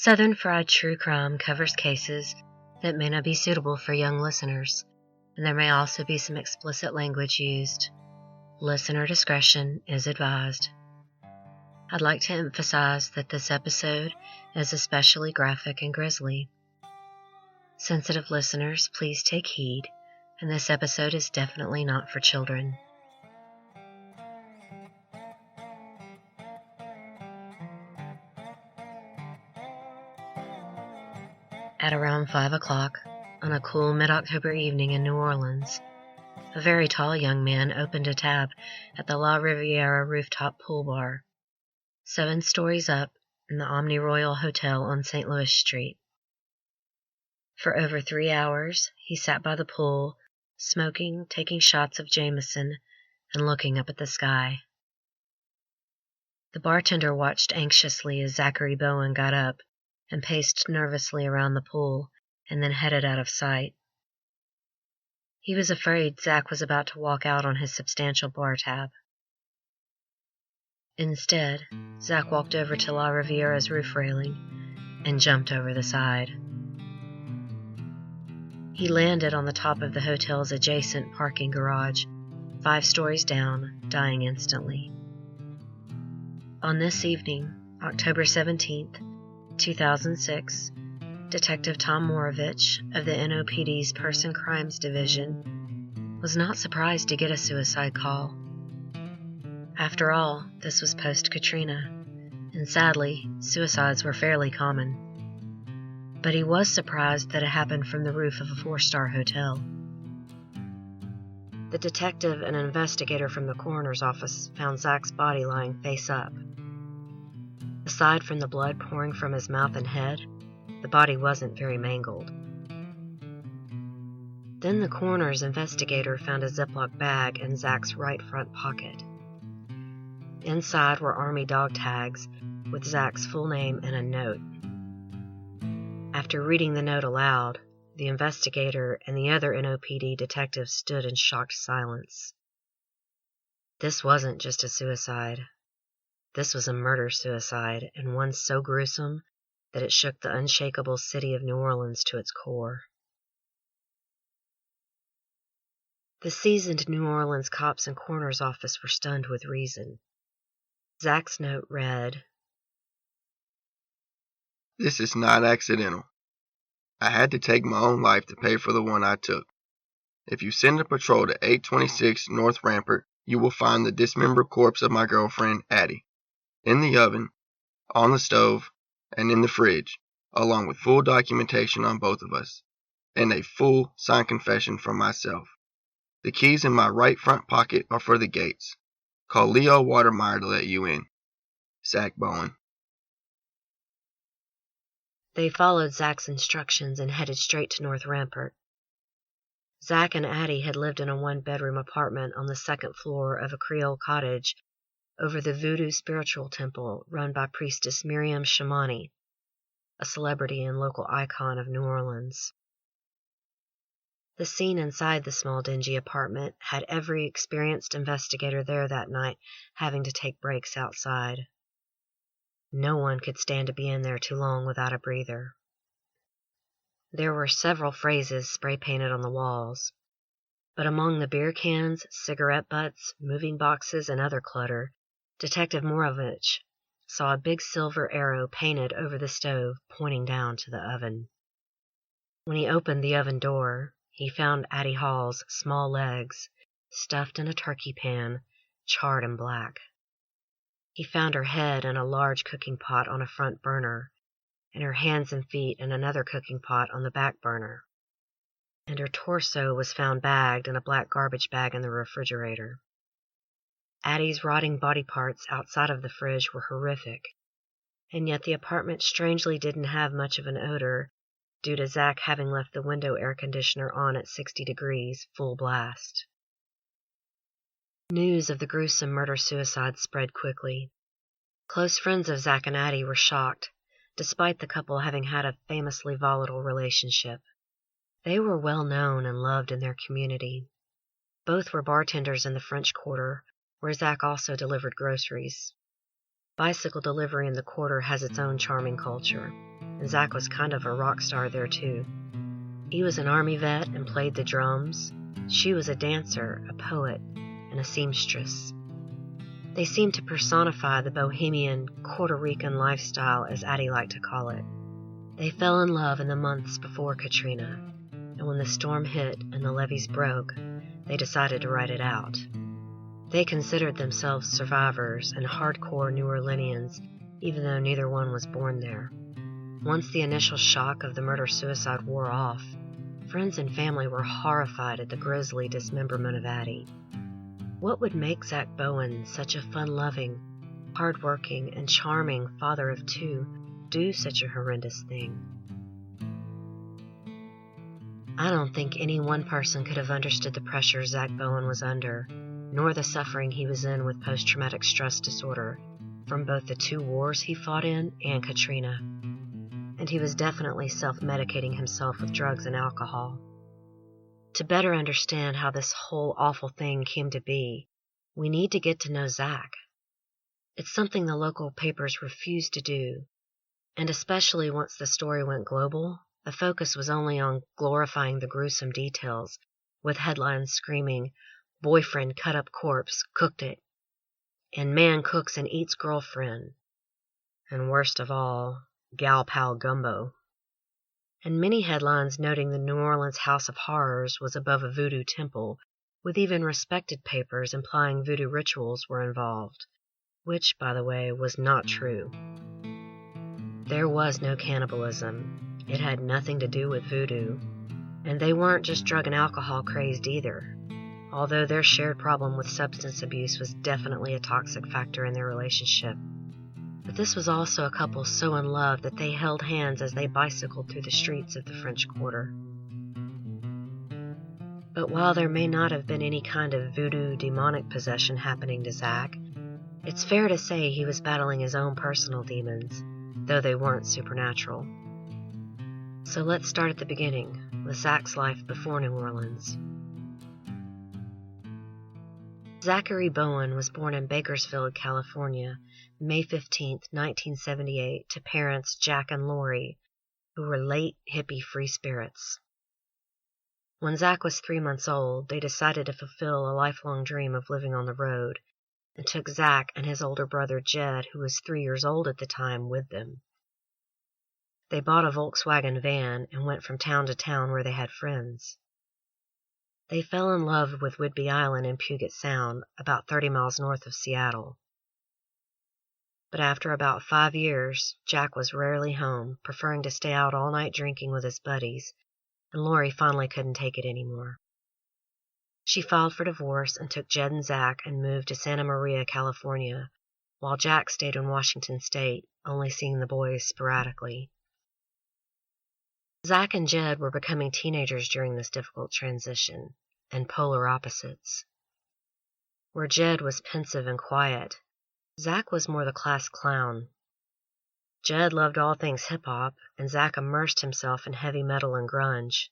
Southern Fried True Crime covers cases that may not be suitable for young listeners, and there may also be some explicit language used. Listener discretion is advised. I'd like to emphasize that this episode is especially graphic and grisly. Sensitive listeners, please take heed, and this episode is definitely not for children. At around 5 o'clock, on a cool mid-October evening in New Orleans, a very tall young man opened a tab at the La Riviera rooftop pool bar, 7 stories up in the Omni Royal Hotel on St. Louis Street. For over 3 hours, he sat by the pool, smoking, taking shots of Jameson, and looking up at the sky. The bartender watched anxiously as Zachary Bowen got up and paced nervously around the pool, and then headed out of sight. He was afraid Zack was about to walk out on his substantial bar tab. Instead, Zack walked over to La Riviera's roof railing and jumped over the side. He landed on the top of the hotel's adjacent parking garage, 5 stories down, dying instantly. On this evening, October 17th, 2006, Detective Tom Moravich of the NOPD's Person Crimes Division was not surprised to get a suicide call. After all, this was post-Katrina, and sadly, suicides were fairly common. But he was surprised that it happened from the roof of a 4-star hotel. The detective and an investigator from the coroner's office found Zack's body lying face up. Aside from the blood pouring from his mouth and head, the body wasn't very mangled. Then the coroner's investigator found a Ziploc bag in Zack's right front pocket. Inside were Army dog tags with Zack's full name and a note. After reading the note aloud, the investigator and the other NOPD detectives stood in shocked silence. This wasn't just a suicide. This was a murder-suicide, and one so gruesome that it shook the unshakable city of New Orleans to its core. The seasoned New Orleans cops and coroner's office were stunned with reason. Zack's note read, "This is not accidental. I had to take my own life to pay for the one I took. If you send a patrol to 826 North Rampart, you will find the dismembered corpse of my girlfriend, Addie, in the oven, on the stove, and in the fridge, along with full documentation on both of us, and a full signed confession from myself. The keys in my right front pocket are for the gates. Call Leo Watermeyer to let you in. Zack Bowen." They followed Zack's instructions and headed straight to North Rampart. Zack and Addie had lived in a 1-bedroom apartment on the 2nd floor of a Creole cottage over the voodoo spiritual temple run by priestess Miriam Shamani, a celebrity and local icon of New Orleans. The scene inside the small dingy apartment had every experienced investigator there that night having to take breaks outside. No one could stand to be in there too long without a breather. There were several phrases spray-painted on the walls, but among the beer cans, cigarette butts, moving boxes, and other clutter, Detective Moravich saw a big silver arrow painted over the stove pointing down to the oven. When he opened the oven door, he found Addie Hall's small legs stuffed in a turkey pan, charred and black. He found her head in a large cooking pot on a front burner, and her hands and feet in another cooking pot on the back burner. And her torso was found bagged in a black garbage bag in the refrigerator. Addie's rotting body parts outside of the fridge were horrific, and yet the apartment strangely didn't have much of an odor due to Zack having left the window air conditioner on at 60 degrees, full blast. News of the gruesome murder-suicide spread quickly. Close friends of Zack and Addie were shocked, despite the couple having had a famously volatile relationship. They were well known and loved in their community. Both were bartenders in the French Quarter, where Zack also delivered groceries. Bicycle delivery in the quarter has its own charming culture. and Zack was kind of a rock star there too. He was an Army vet and played the drums. She was a dancer, a poet, and a seamstress. They seemed to personify the bohemian Puerto Rican lifestyle, as Addie liked to call it. They fell in love in the months before Katrina, and when the storm hit and the levees broke, they decided to ride it out. They considered themselves survivors and hardcore New Orleanians, even though neither one was born there. Once the initial shock of the murder-suicide wore off, friends and family were horrified at the grisly dismemberment of Addie. What would make Zack Bowen, such a fun-loving, hard-working, and charming father of two, do such a horrendous thing? I don't think any one person could have understood the pressure Zack Bowen was under, nor the suffering he was in with post-traumatic stress disorder, from both the 2 wars he fought in and Katrina. And he was definitely self-medicating himself with drugs and alcohol. To better understand how this whole awful thing came to be, we need to get to know Zack. It's something the local papers refused to do, and especially once the story went global, the focus was only on glorifying the gruesome details, with headlines screaming, "Boyfriend cut up corpse, cooked it," and "Man cooks and eats girlfriend," and worst of all, "Gal pal gumbo." And many headlines noting the New Orleans House of Horrors was above a voodoo temple, with even respected papers implying voodoo rituals were involved, which, by the way, was not true. There was no cannibalism. It had nothing to do with voodoo, and they weren't just drug and alcohol crazed either, although their shared problem with substance abuse was definitely a toxic factor in their relationship. But this was also a couple so in love that they held hands as they bicycled through the streets of the French Quarter. But while there may not have been any kind of voodoo demonic possession happening to Zack, it's fair to say he was battling his own personal demons, though they weren't supernatural. So let's start at the beginning, with Zack's life before New Orleans. Zachary Bowen was born in Bakersfield, California, May 15, 1978, to parents Jack and Lori, who were late hippie free spirits. When Zack was 3 months old, they decided to fulfill a lifelong dream of living on the road, and took Zack and his older brother Jed, who was 3 years old at the time, with them. They bought a Volkswagen van and went from town to town where they had friends. They fell in love with Whidbey Island in Puget Sound, about 30 miles north of Seattle. But after about 5 years, Jack was rarely home, preferring to stay out all night drinking with his buddies, and Lori finally couldn't take it anymore. She filed for divorce and took Jed and Zack and moved to Santa Maria, California, while Jack stayed in Washington State, only seeing the boys sporadically. Zack and Jed were becoming teenagers during this difficult transition, and polar opposites. Where Jed was pensive and quiet, Zack was more the class clown. Jed loved all things hip-hop, and Zack immersed himself in heavy metal and grunge.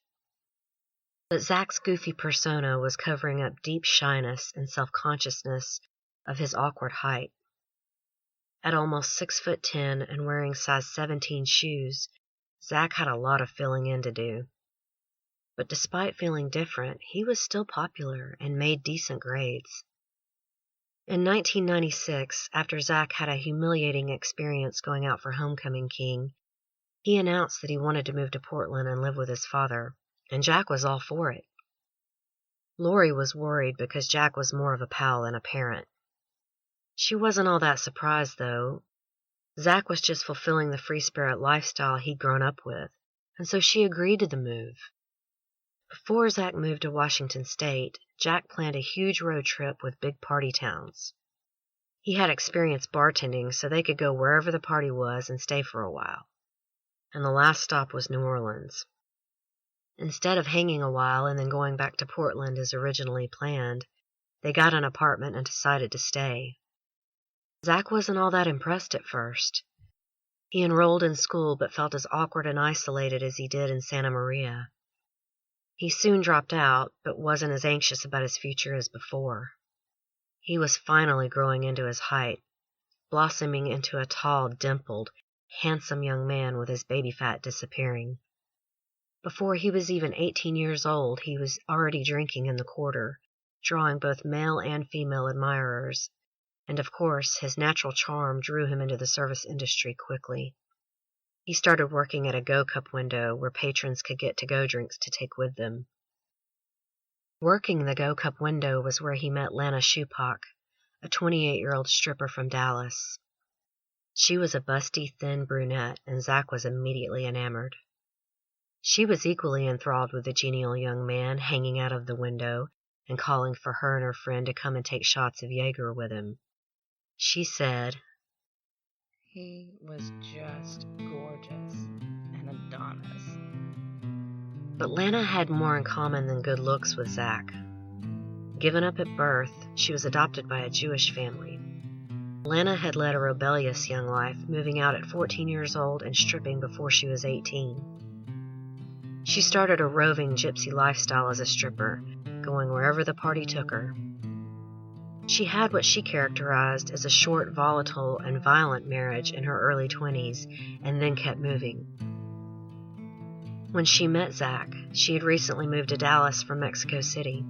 But Zack's goofy persona was covering up deep shyness and self-consciousness of his awkward height. At almost 6'10" and wearing size 17 shoes, Zack had a lot of filling in to do. But despite feeling different, he was still popular and made decent grades. In 1996, after Zack had a humiliating experience going out for Homecoming King, he announced that he wanted to move to Portland and live with his father, and Jack was all for it. Lori was worried because Jack was more of a pal than a parent. She wasn't all that surprised, though. Zack was just fulfilling the free spirit lifestyle he'd grown up with, and so she agreed to the move. Before Zack moved to Washington State, Jack planned a huge road trip with big party towns. He had experience bartending, so they could go wherever the party was and stay for a while. And the last stop was New Orleans. Instead of hanging a while and then going back to Portland as originally planned, they got an apartment and decided to stay. Zack wasn't all that impressed at first. He enrolled in school but felt as awkward and isolated as he did in Santa Maria. He soon dropped out, but wasn't as anxious about his future as before. He was finally growing into his height, blossoming into a tall, dimpled, handsome young man with his baby fat disappearing. Before he was even 18 years old, he was already drinking in the Quarter, drawing both male and female admirers, and of course his natural charm drew him into the service industry quickly. He started working at a go-cup window where patrons could get to-go drinks to take with them. Working the go-cup window was where he met Lana Supack, a 28-year-old stripper from Dallas. She was a busty, thin brunette, and Zack was immediately enamored. She was equally enthralled with the genial young man hanging out of the window and calling for her and her friend to come and take shots of Jaeger with him. She said, "He was just gorgeous, an Adonis." But Lana had more in common than good looks with Zack. Given up at birth, she was adopted by a Jewish family. Lana had led a rebellious young life, moving out at 14 years old and stripping before she was 18. She started a roving gypsy lifestyle as a stripper, going wherever the party took her. She had what she characterized as a short, volatile, and violent marriage in her early 20s, and then kept moving. When she met Zack, she had recently moved to Dallas from Mexico City.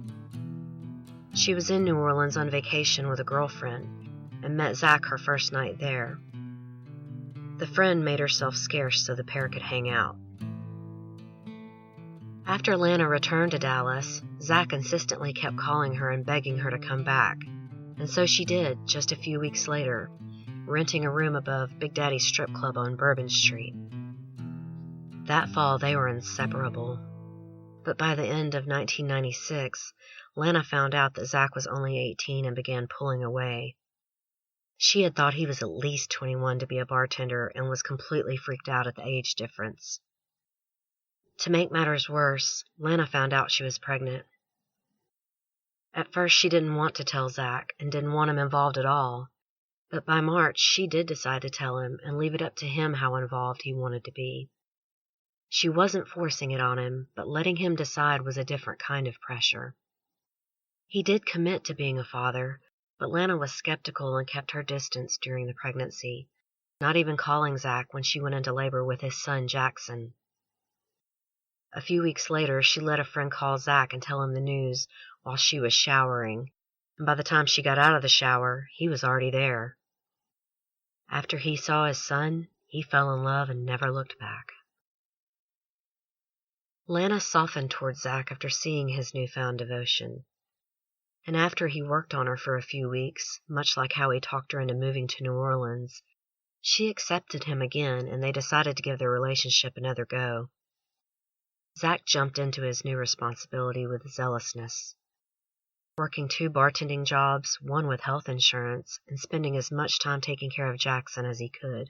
She was in New Orleans on vacation with a girlfriend, and met Zack her first night there. The friend made herself scarce so the pair could hang out. After Lana returned to Dallas, Zack insistently kept calling her and begging her to come back, and so she did just a few weeks later, renting a room above Big Daddy's strip club on Bourbon Street. That fall they were inseparable, but by the end of 1996, Lana found out that Zack was only 18 and began pulling away. She had thought he was at least 21 to be a bartender and was completely freaked out at the age difference. To make matters worse, Lana found out she was pregnant. At first she didn't want to tell Zack and didn't want him involved at all, but by March she did decide to tell him and leave it up to him how involved he wanted to be. She wasn't forcing it on him, but letting him decide was a different kind of pressure. He did commit to being a father, but Lana was skeptical and kept her distance during the pregnancy, not even calling Zack when she went into labor with his son Jackson. A few weeks later, she let a friend call Zack and tell him the news while she was showering, and by the time she got out of the shower, he was already there. After he saw his son, he fell in love and never looked back. Lana softened toward Zack after seeing his newfound devotion. And after he worked on her for a few weeks, much like how he talked her into moving to New Orleans, she accepted him again and they decided to give their relationship another go. Zack jumped into his new responsibility with zealousness, working 2 bartending jobs, one with health insurance, and spending as much time taking care of Jackson as he could.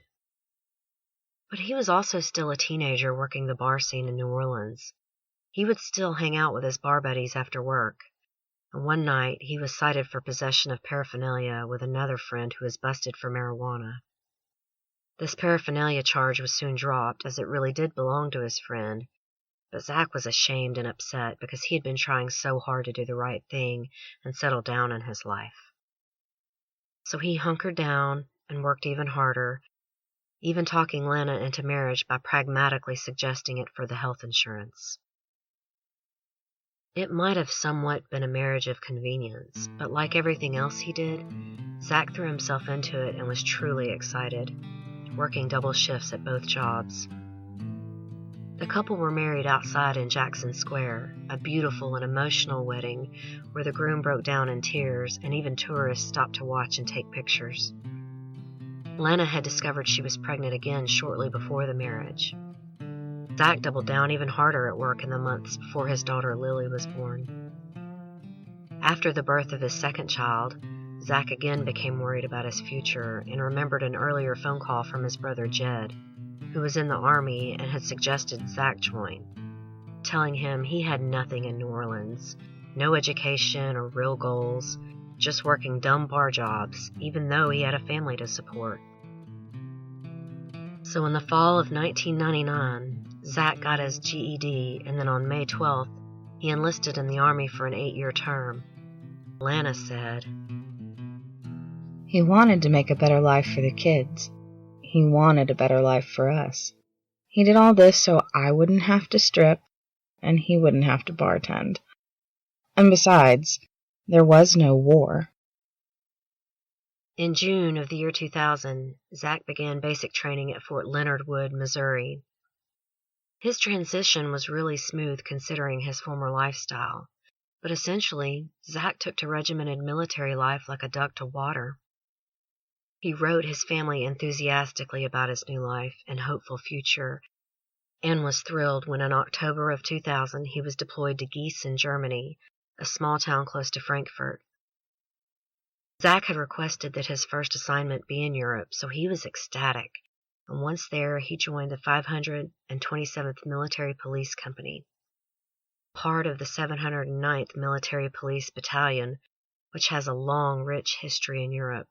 But he was also still a teenager working the bar scene in New Orleans. He would still hang out with his bar buddies after work, and one night he was cited for possession of paraphernalia with another friend who was busted for marijuana. This paraphernalia charge was soon dropped, as it really did belong to his friend, but Zack was ashamed and upset because he had been trying so hard to do the right thing and settle down in his life. So he hunkered down and worked even harder, even talking Lana into marriage by pragmatically suggesting it for the health insurance. It might have somewhat been a marriage of convenience, but like everything else he did, Zack threw himself into it and was truly excited, working double shifts at both jobs. The couple were married outside in Jackson Square, a beautiful and emotional wedding where the groom broke down in tears and even tourists stopped to watch and take pictures. Lana had discovered she was pregnant again shortly before the marriage. Zack doubled down even harder at work in the months before his daughter Lily was born. After the birth of his second child, Zack again became worried about his future and remembered an earlier phone call from his brother Jed, who was in the Army and had suggested Zack join, telling him he had nothing in New Orleans, no education or real goals, just working dumb bar jobs, even though he had a family to support. So in the fall of 1999, Zack got his GED, and then on May 12th, he enlisted in the Army for an 8-year term. Lana said, "He wanted to make a better life for the kids. He wanted a better life for us. He did all this so I wouldn't have to strip, and he wouldn't have to bartend. And besides, there was no war. In June of the year 2000, Zack began basic training at Fort Leonard Wood, Missouri. His transition was really smooth considering his former lifestyle, but essentially, Zack took to regimented military life like a duck to water. He wrote his family enthusiastically about his new life and hopeful future, and was thrilled when in October of 2000 he was deployed to Gießen, Germany, a small town close to Frankfurt. Zack had requested that his first assignment be in Europe, so he was ecstatic, and once there he joined the 527th Military Police Company, part of the 709th Military Police Battalion, which has a long, rich history in Europe,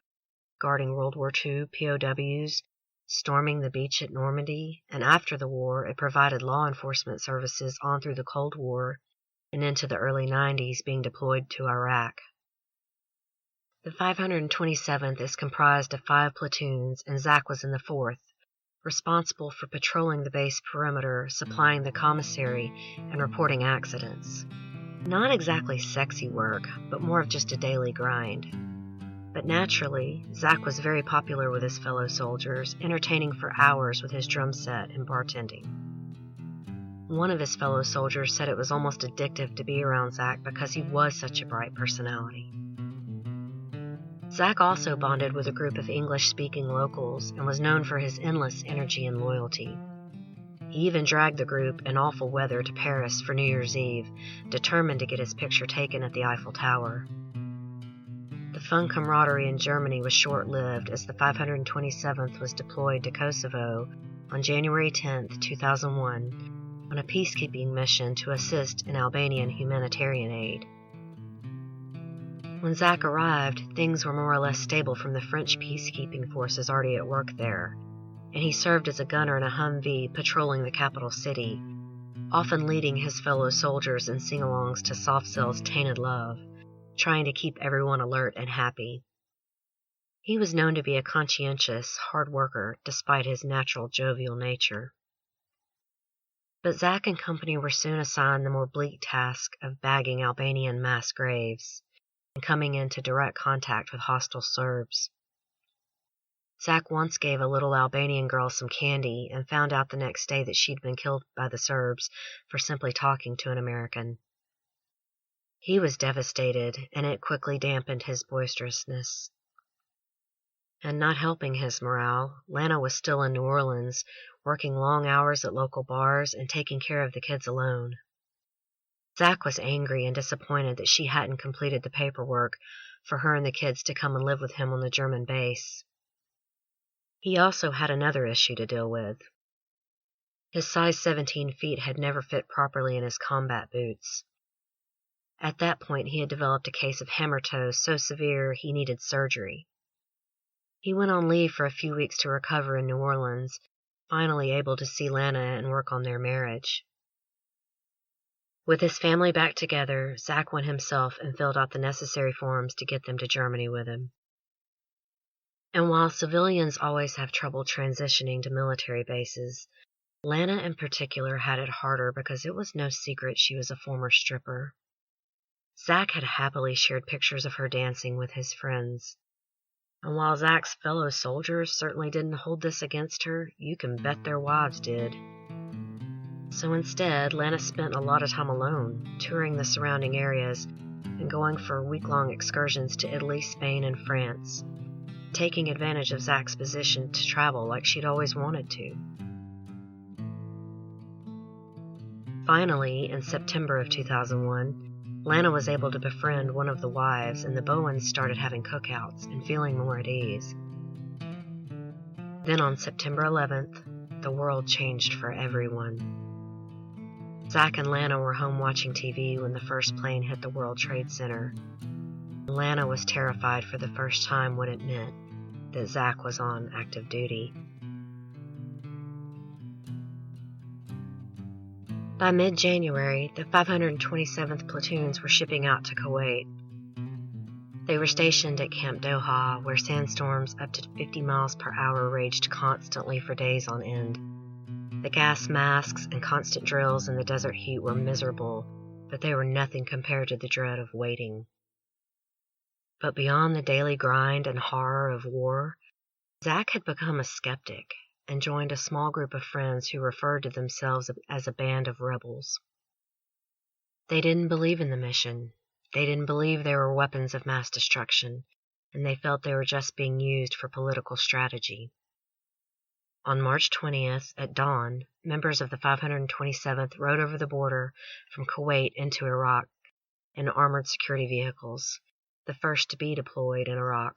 guarding World War II POWs, storming the beach at Normandy, and after the war it provided law enforcement services on through the Cold War and into the early 90s, being deployed to Iraq. The 527th is comprised of 5 platoons, and Zack was in the 4th, responsible for patrolling the base perimeter, supplying the commissary, and reporting accidents. Not exactly sexy work, but more of just a daily grind. But naturally, Zack was very popular with his fellow soldiers, entertaining for hours with his drum set and bartending. One of his fellow soldiers said it was almost addictive to be around Zack because he was such a bright personality. Zack also bonded with a group of English-speaking locals and was known for his endless energy and loyalty. He even dragged the group in awful weather to Paris for New Year's Eve, determined to get his picture taken at the Eiffel Tower. The fun camaraderie in Germany was short-lived as the 527th was deployed to Kosovo on January 10, 2001, on a peacekeeping mission to assist in Albanian humanitarian aid. When Zack arrived, things were more or less stable from the French peacekeeping forces already at work there, and he served as a gunner in a Humvee patrolling the capital city, often leading his fellow soldiers in sing-alongs to Soft Cell's Tainted Love, trying to keep everyone alert and happy. He was known to be a conscientious, hard worker despite his natural jovial nature. But Zack and company were soon assigned the more bleak task of bagging Albanian mass graves and coming into direct contact with hostile Serbs. Zack once gave a little Albanian girl some candy and found out the next day that she'd been killed by the Serbs for simply talking to an American. He was devastated, and it quickly dampened his boisterousness. And not helping his morale, Lana was still in New Orleans, working long hours at local bars and taking care of the kids alone. Zack was angry and disappointed that she hadn't completed the paperwork for her and the kids to come and live with him on the German base. He also had another issue to deal with. His size 17 feet had never fit properly in his combat boots. At that point, he had developed a case of hammer toe so severe he needed surgery. He went on leave for a few weeks to recover in New Orleans, finally able to see Lana and work on their marriage. With his family back together, Zack went himself and filled out the necessary forms to get them to Germany with him. And while civilians always have trouble transitioning to military bases, Lana in particular had it harder because it was no secret she was a former stripper. Zack had happily shared pictures of her dancing with his friends. And while Zack's fellow soldiers certainly didn't hold this against her, you can bet their wives did. So instead, Lana spent a lot of time alone, touring the surrounding areas and going for week-long excursions to Italy, Spain, and France, taking advantage of Zack's position to travel like she'd always wanted to. Finally, in September of 2001, Lana was able to befriend one of the wives, and the Bowens started having cookouts and feeling more at ease. Then on September 11th, the world changed for everyone. Zack and Lana were home watching TV when the first plane hit the World Trade Center. Lana was terrified for the first time when it meant that Zack was on active duty. By mid-January, the 527th platoons were shipping out to Kuwait. They were stationed at Camp Doha, where sandstorms up to 50 miles per hour raged constantly for days on end. The gas masks and constant drills in the desert heat were miserable, but they were nothing compared to the dread of waiting. But beyond the daily grind and horror of war, Zack had become a skeptic and joined a small group of friends who referred to themselves as a band of rebels. They didn't believe in the mission. They didn't believe they were weapons of mass destruction, and they felt they were just being used for political strategy. On March 20th, at dawn, members of the 527th rode over the border from Kuwait into Iraq in armored security vehicles, the first to be deployed in Iraq.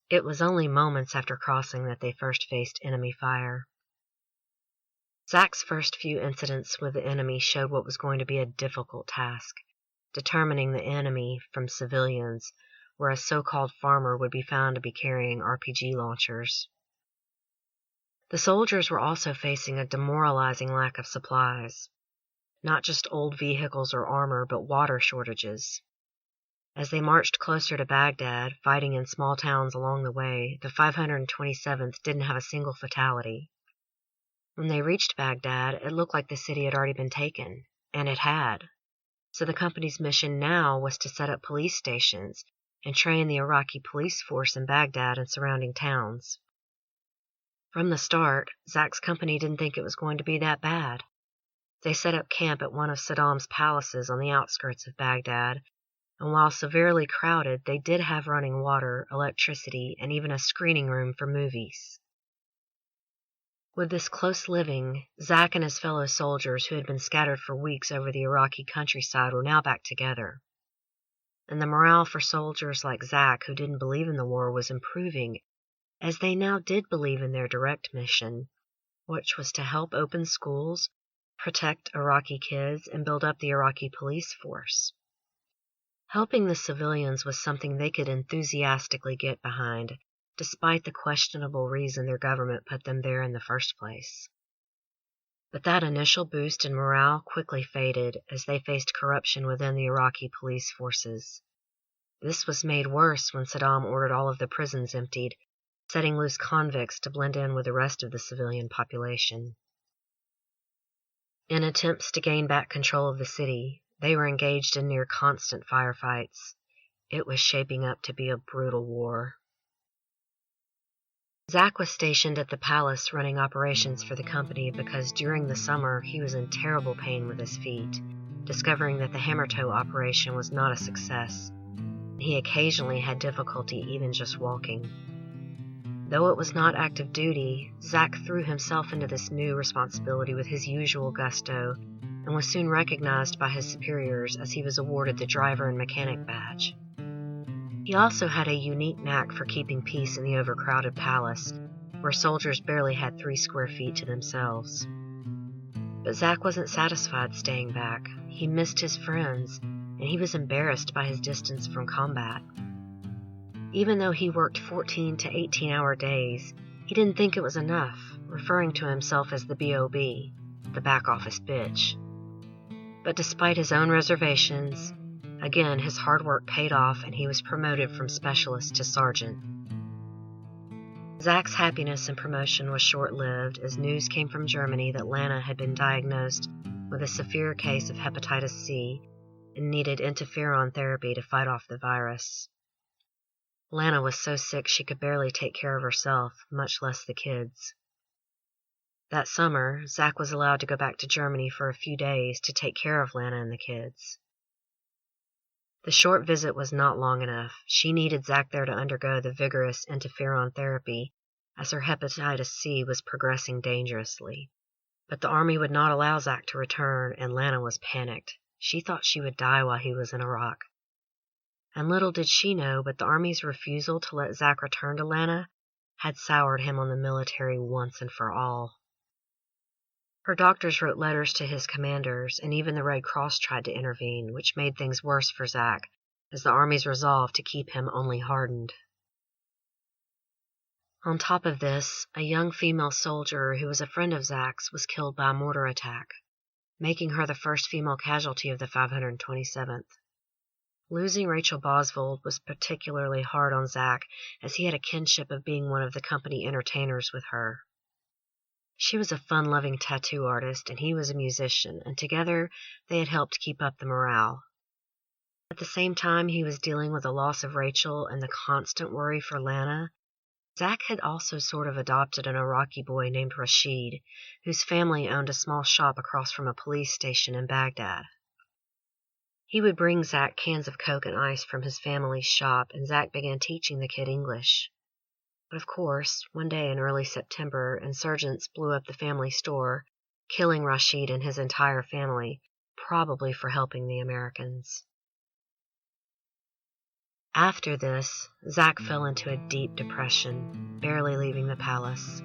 It was only moments after crossing that they first faced enemy fire. Zack's first few incidents with the enemy showed what was going to be a difficult task, determining the enemy from civilians, where a so-called farmer would be found to be carrying RPG launchers. The soldiers were also facing a demoralizing lack of supplies, not just old vehicles or armor, but water shortages. As they marched closer to Baghdad, fighting in small towns along the way, the 527th didn't have a single fatality. When they reached Baghdad, it looked like the city had already been taken, and it had. So the company's mission now was to set up police stations and train the Iraqi police force in Baghdad and surrounding towns. From the start, Zack's company didn't think it was going to be that bad. They set up camp at one of Saddam's palaces on the outskirts of Baghdad, and while severely crowded, they did have running water, electricity, and even a screening room for movies. With this close living, Zack and his fellow soldiers, who had been scattered for weeks over the Iraqi countryside, were now back together. And the morale for soldiers like Zack, who didn't believe in the war, was improving, as they now did believe in their direct mission, which was to help open schools, protect Iraqi kids, and build up the Iraqi police force. Helping the civilians was something they could enthusiastically get behind, despite the questionable reason their government put them there in the first place. But that initial boost in morale quickly faded as they faced corruption within the Iraqi police forces. This was made worse when Saddam ordered all of the prisons emptied, setting loose convicts to blend in with the rest of the civilian population. In attempts to gain back control of the city, they were engaged in near constant firefights. It was shaping up to be a brutal war. Zack was stationed at the palace running operations for the company because during the summer he was in terrible pain with his feet, discovering that the hammer toe operation was not a success. He occasionally had difficulty even just walking. Though it was not active duty, Zack threw himself into this new responsibility with his usual gusto, and was soon recognized by his superiors as he was awarded the driver and mechanic badge. He also had a unique knack for keeping peace in the overcrowded palace, where soldiers barely had 3 square feet to themselves. But Zack wasn't satisfied staying back. He missed his friends, and he was embarrassed by his distance from combat. Even though he worked 14 to 18-hour days, he didn't think it was enough, referring to himself as the B.O.B., the back office bitch. But despite his own reservations, again his hard work paid off and he was promoted from specialist to sergeant. Zack's happiness and promotion was short-lived as news came from Germany that Lana had been diagnosed with a severe case of hepatitis C and needed interferon therapy to fight off the virus. Lana was so sick she could barely take care of herself, much less the kids. That summer, Zack was allowed to go back to Germany for a few days to take care of Lana and the kids. The short visit was not long enough. She needed Zack there to undergo the vigorous interferon therapy, as her hepatitis C was progressing dangerously. But the army would not allow Zack to return, and Lana was panicked. She thought she would die while he was in Iraq. And little did she know, but the army's refusal to let Zack return to Lana had soured him on the military once and for all. Her doctors wrote letters to his commanders, and even the Red Cross tried to intervene, which made things worse for Zack, as the army's resolve to keep him only hardened. On top of this, a young female soldier who was a friend of Zack's was killed by a mortar attack, making her the first female casualty of the 527th. Losing Rachel Bosvold was particularly hard on Zack, as he had a kinship of being one of the company entertainers with her. She was a fun-loving tattoo artist, and he was a musician, and together they had helped keep up the morale. At the same time he was dealing with the loss of Rachel and the constant worry for Lana, Zack had also sort of adopted an Iraqi boy named Rashid, whose family owned a small shop across from a police station in Baghdad. He would bring Zack cans of Coke and ice from his family's shop, and Zack began teaching the kid English. But of course, one day in early September, insurgents blew up the family store, killing Rashid and his entire family, probably for helping the Americans. After this, Zack fell into a deep depression, barely leaving the palace.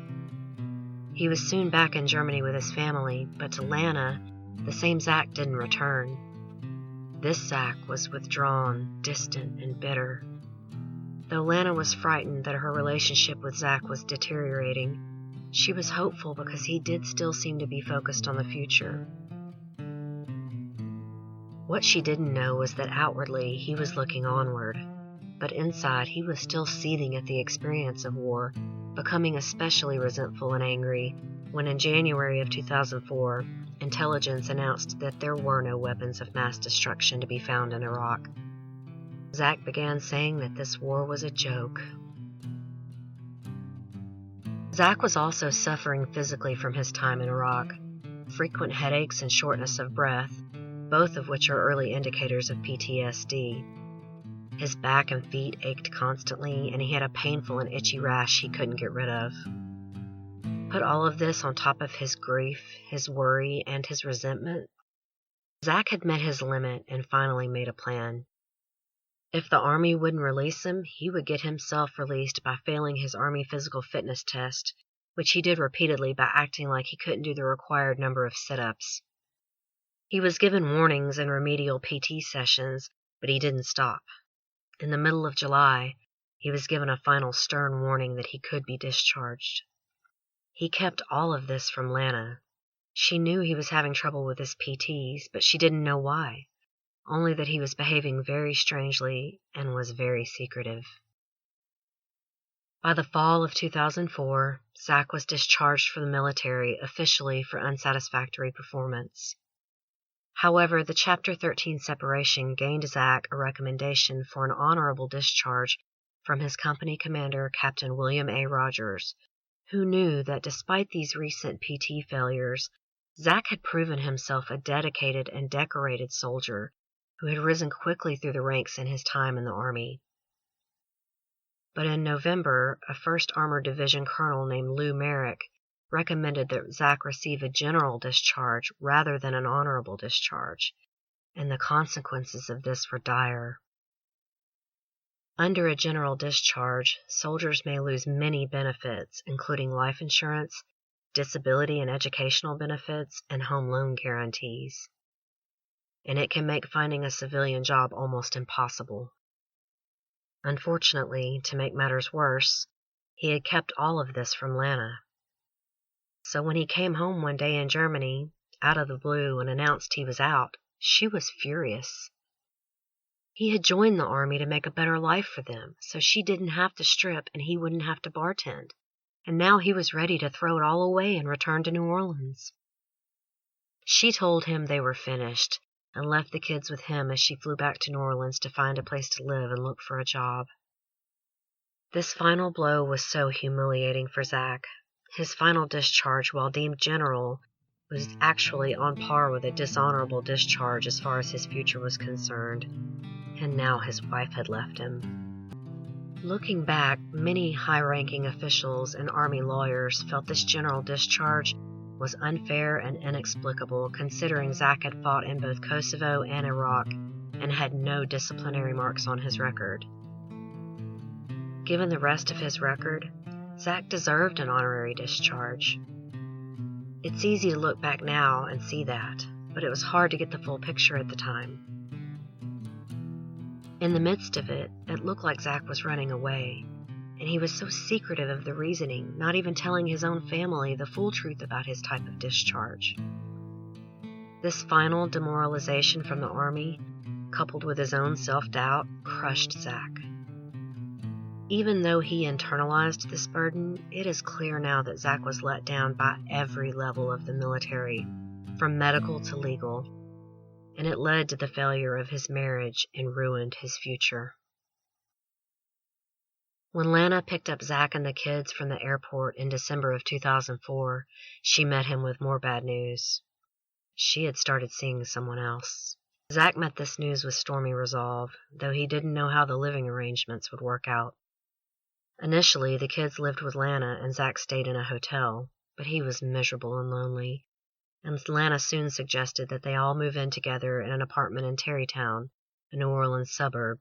He was soon back in Germany with his family, but to Lana, the same Zack didn't return. This Zack was withdrawn, distant, and bitter. Though Lana was frightened that her relationship with Zack was deteriorating, she was hopeful because he did still seem to be focused on the future. What she didn't know was that outwardly he was looking onward, but inside he was still seething at the experience of war, becoming especially resentful and angry when in January of 2004, intelligence announced that there were no weapons of mass destruction to be found in Iraq. Zack began saying that this war was a joke. Zack was also suffering physically from his time in Iraq, frequent headaches and shortness of breath, both of which are early indicators of PTSD. His back and feet ached constantly, and he had a painful and itchy rash he couldn't get rid of. Put all of this on top of his grief, his worry, and his resentment, Zack had met his limit and finally made a plan. If the Army wouldn't release him, he would get himself released by failing his Army physical fitness test, which he did repeatedly by acting like he couldn't do the required number of sit-ups. He was given warnings and remedial PT sessions, but he didn't stop. In the middle of July, he was given a final stern warning that he could be discharged. He kept all of this from Lana. She knew he was having trouble with his PTs, but she didn't know why, only that he was behaving very strangely and was very secretive. By the fall of 2004, Zack was discharged from the military officially for unsatisfactory performance. However, the Chapter 13 separation gained Zack a recommendation for an honorable discharge from his company commander, Captain William A. Rogers, who knew that despite these recent PT failures, Zack had proven himself a dedicated and decorated soldier who had risen quickly through the ranks in his time in the Army. But in November, a 1st Armored Division colonel named Lou Merrick recommended that Zack receive a general discharge rather than an honorable discharge, and the consequences of this were dire. Under a general discharge, soldiers may lose many benefits, including life insurance, disability and educational benefits, and home loan guarantees. And it can make finding a civilian job almost impossible. Unfortunately, to make matters worse, he had kept all of this from Lana. So when he came home one day in Germany, out of the blue, and announced he was out, she was furious. He had joined the Army to make a better life for them, so she didn't have to strip and he wouldn't have to bartend. And now he was ready to throw it all away and return to New Orleans. She told him they were finished, and left the kids with him as she flew back to New Orleans to find a place to live and look for a job. This final blow was so humiliating for Zack. His final discharge, while deemed general, was actually on par with a dishonorable discharge as far as his future was concerned, and now his wife had left him. Looking back, many high-ranking officials and Army lawyers felt this general discharge was unfair and inexplicable, considering Zack had fought in both Kosovo and Iraq and had no disciplinary marks on his record. Given the rest of his record, Zack deserved an honorary discharge. It's easy to look back now and see that, but it was hard to get the full picture at the time. In the midst of it, it looked like Zack was running away, and he was so secretive of the reasoning, not even telling his own family the full truth about his type of discharge. This final demoralization from the Army coupled with his own self-doubt, crushed Zack. Even though he internalized this burden, it is clear now that Zack was let down by every level of the military, from medical to legal, and it led to the failure of his marriage and ruined his future. When Lana picked up Zack and the kids from the airport in December of 2004, she met him with more bad news. She had started seeing someone else. Zack met this news with stormy resolve, though he didn't know how the living arrangements would work out. Initially, the kids lived with Lana and Zack stayed in a hotel, but he was miserable and lonely, and Lana soon suggested that they all move in together in an apartment in Terrytown, a New Orleans suburb.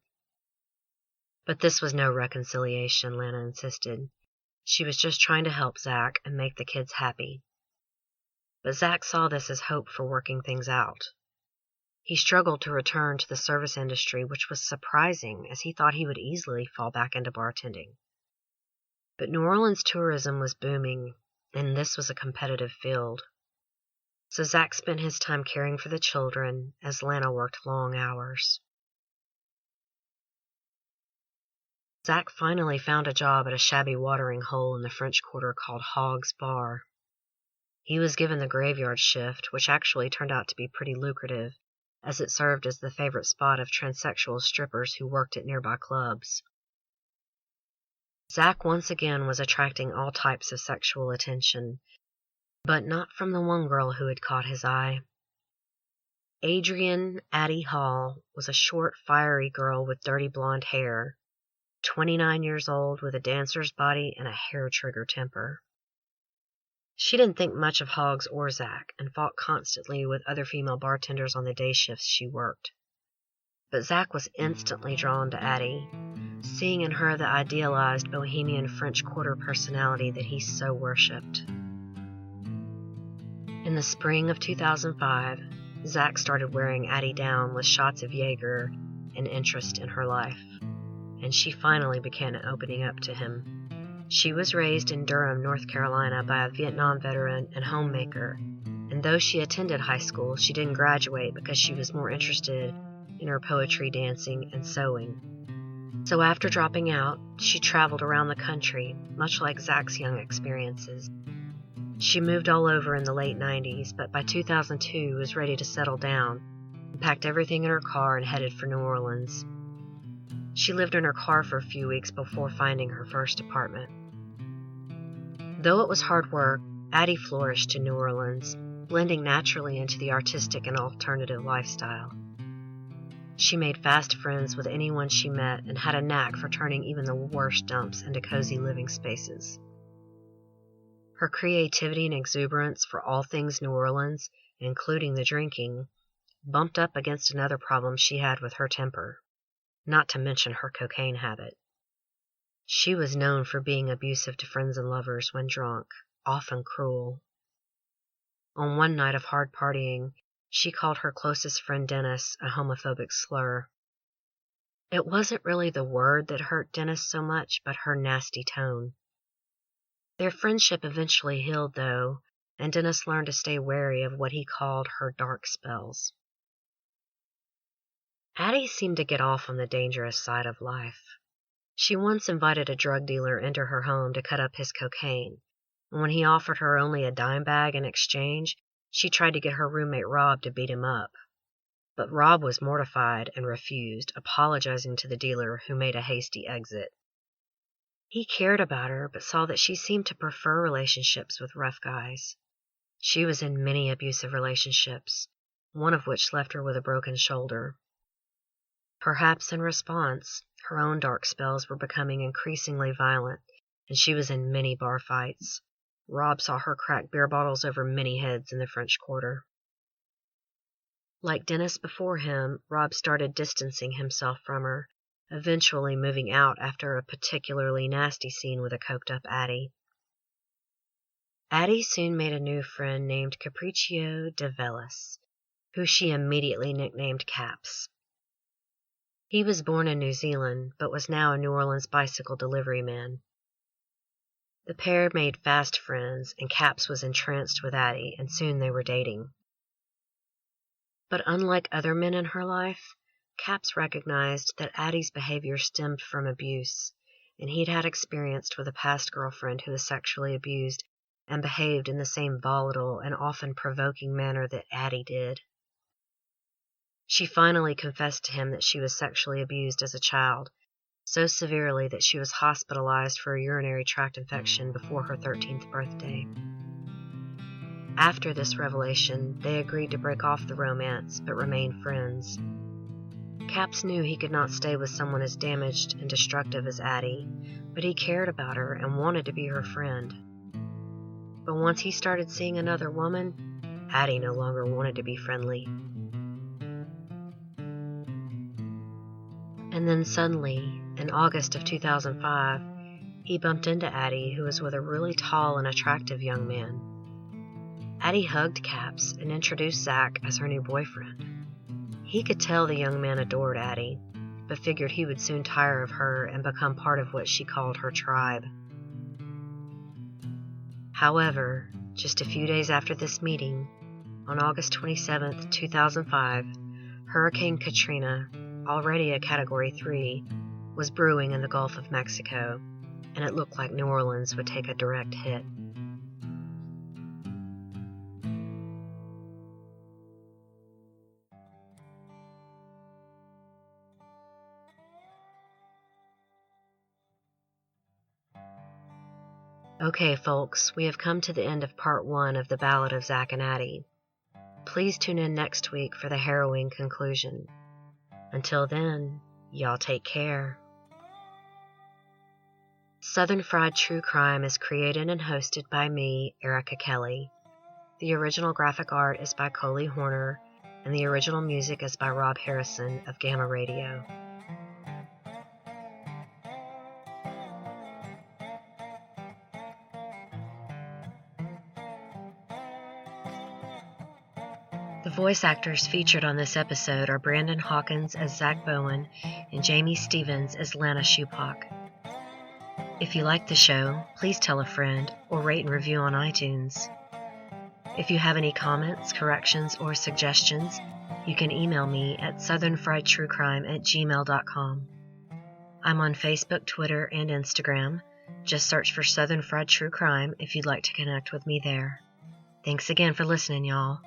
But this was no reconciliation, Lana insisted. She was just trying to help Zack and make the kids happy. But Zack saw this as hope for working things out. He struggled to return to the service industry, which was surprising, as he thought he would easily fall back into bartending. But New Orleans tourism was booming, and this was a competitive field. So Zack spent his time caring for the children as Lana worked long hours. Zack finally found a job at a shabby watering hole in the French Quarter called Hogg's Bar. He was given the graveyard shift, which actually turned out to be pretty lucrative, as it served as the favorite spot of transsexual strippers who worked at nearby clubs. Zack once again was attracting all types of sexual attention, but not from the one girl who had caught his eye. Addie Hall was a short, fiery girl with dirty blonde hair, 29 years old, with a dancer's body and a hair-trigger temper. She didn't think much of Hoggs or Zack, and fought constantly with other female bartenders on the day shifts she worked. But Zack was instantly drawn to Addie, seeing in her the idealized bohemian French Quarter personality that he so worshipped. In the spring of 2005, Zack started wearing Addie down with shots of Jaeger and interest in her life, and she finally began opening up to him. She was raised in Durham, North Carolina by a Vietnam veteran and homemaker, and though she attended high school, she didn't graduate because she was more interested in her poetry, dancing, and sewing. So after dropping out, she traveled around the country, much like Zack's young experiences. She moved all over in the late 90s, but by 2002 was ready to settle down and packed everything in her car and headed for New Orleans. She lived in her car for a few weeks before finding her first apartment. Though it was hard work, Addie flourished in New Orleans, blending naturally into the artistic and alternative lifestyle. She made fast friends with anyone she met and had a knack for turning even the worst dumps into cozy living spaces. Her creativity and exuberance for all things New Orleans, including the drinking, bumped up against another problem she had with her temper, not to mention her cocaine habit. She was known for being abusive to friends and lovers when drunk, often cruel. On one night of hard partying, she called her closest friend Dennis a homophobic slur. It wasn't really the word that hurt Dennis so much, but her nasty tone. Their friendship eventually healed, though, and Dennis learned to stay wary of what he called her dark spells. Addie seemed to get off on the dangerous side of life. She once invited a drug dealer into her home to cut up his cocaine, and when he offered her only a dime bag in exchange, she tried to get her roommate Rob to beat him up. But Rob was mortified and refused, apologizing to the dealer, who made a hasty exit. He cared about her, but saw that she seemed to prefer relationships with rough guys. She was in many abusive relationships, one of which left her with a broken shoulder. Perhaps in response, her own dark spells were becoming increasingly violent, and she was in many bar fights. Rob saw her crack beer bottles over many heads in the French Quarter. Like Dennis before him, Rob started distancing himself from her, eventually moving out after a particularly nasty scene with a coked-up Addie. Addie soon made a new friend named Capriccio de Velis, who she immediately nicknamed Caps. He was born in New Zealand, but was now a New Orleans bicycle delivery man. The pair made fast friends, and Caps was entranced with Addie, and soon they were dating. But unlike other men in her life, Capps recognized that Addie's behavior stemmed from abuse, and he'd had experience with a past girlfriend who was sexually abused and behaved in the same volatile and often provoking manner that Addie did. She finally confessed to him that she was sexually abused as a child, so severely that she was hospitalized for a urinary tract infection before her 13th birthday. After this revelation, they agreed to break off the romance but remain friends. Capps knew he could not stay with someone as damaged and destructive as Addie, but he cared about her and wanted to be her friend. But once he started seeing another woman, Addie no longer wanted to be friendly. And then suddenly, in August of 2005, he bumped into Addie, who was with a really tall and attractive young man. Addie hugged Capps and introduced Zack as her new boyfriend. He could tell the young man adored Addie, but figured he would soon tire of her and become part of what she called her tribe. However, just a few days after this meeting, on August 27, 2005, Hurricane Katrina, already a Category 3, was brewing in the Gulf of Mexico, and it looked like New Orleans would take a direct hit. Okay, folks, we have come to the end of part 1 of the Ballad of Zack and Addie. Please tune in next week for the harrowing conclusion. Until then, y'all take care. Southern Fried True Crime is created and hosted by me, Erica Kelley. The original graphic art is by Coley Horner, and the original music is by Rob Harrison of Gamma Radio. The voice actors featured on this episode are Brandon Hawkins as Zack Bowen and Jamie Stevens as Lana Supack. If you like the show, please tell a friend or rate and review on iTunes. If you have any comments, corrections, or suggestions, you can email me at southernfriedtruecrime@gmail.com. I'm on Facebook, Twitter, and Instagram. Just search for Southern Fried True Crime if you'd like to connect with me there. Thanks again for listening, y'all.